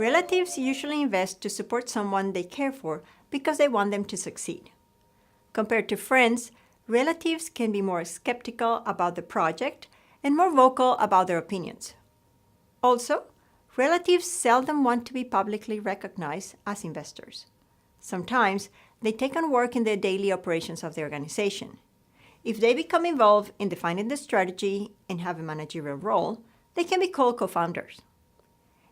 Relatives usually invest to support someone they care for because they want them to succeed. Compared to friends, relatives can be more skeptical about the project and more vocal about their opinions. Also, relatives seldom want to be publicly recognized as investors. Sometimes, they take on work in the daily operations of the organization. If they become involved in defining the strategy and have a managerial role, they can be called co-founders.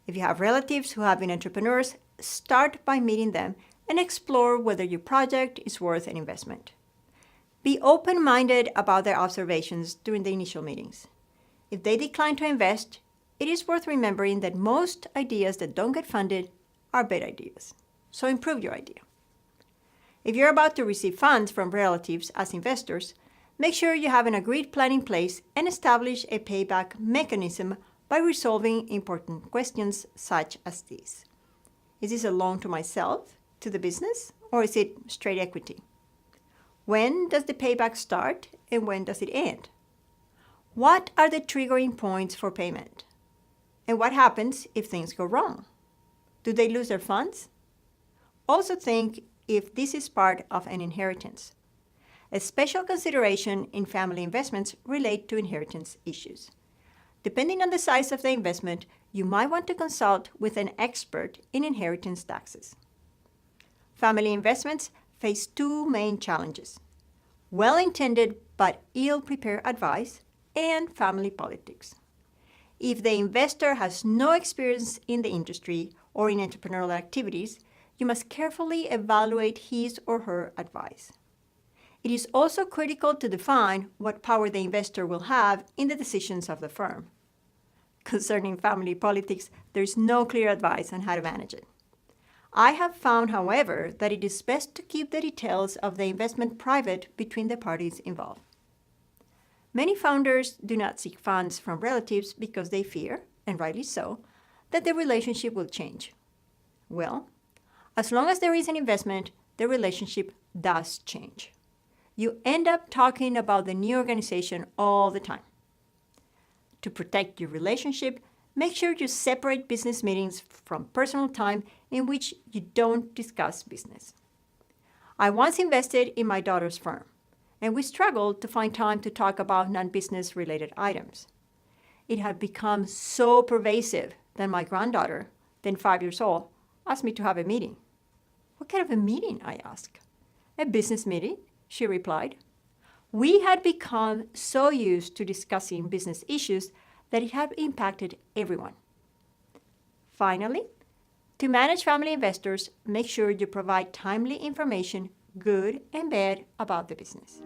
If you have relatives who have been entrepreneurs, start by meeting them and explore whether your project is worth an investment. Be open-minded about their observations during the initial meetings. If they decline to invest, it is worth remembering that most ideas that don't get funded are bad ideas. So improve your idea. If you're about to receive funds from relatives as investors, make sure you have an agreed plan in place and establish a payback mechanism by resolving important questions such as these. Is this a loan to myself, to the business, or is it straight equity? When does the payback start and when does it end? What are the triggering points for payment? And what happens if things go wrong? Do they lose their funds? Also think if this is part of an inheritance. A special consideration in family investments relate to inheritance issues. Depending on the size of the investment, you might want to consult with an expert in inheritance taxes. Family investments face two main challenges: well-intended but ill-prepared advice and family politics. If the investor has no experience in the industry or in entrepreneurial activities, you must carefully evaluate his or her advice. It is also critical to define what power the investor will have in the decisions of the firm. Concerning family politics, there is no clear advice on how to manage it. I have found, however, that it is best to keep the details of the investment private between the parties involved. Many founders do not seek funds from relatives because they fear, and rightly so, that the relationship will change. Well, as long as there is an investment, the relationship does change. You end up talking about the new organization all the time. To protect your relationship, make sure you separate business meetings from personal time in which you don't discuss business. I once invested in my daughter's firm, and we struggled to find time to talk about non-business related items. It had become so pervasive that my granddaughter, then 5 years old, asked me to have a meeting. What kind of a meeting? I asked. A business meeting, she replied. We had become so used to discussing business issues that it had impacted everyone. Finally, to manage family investors, make sure you provide timely information, good and bad, about the business.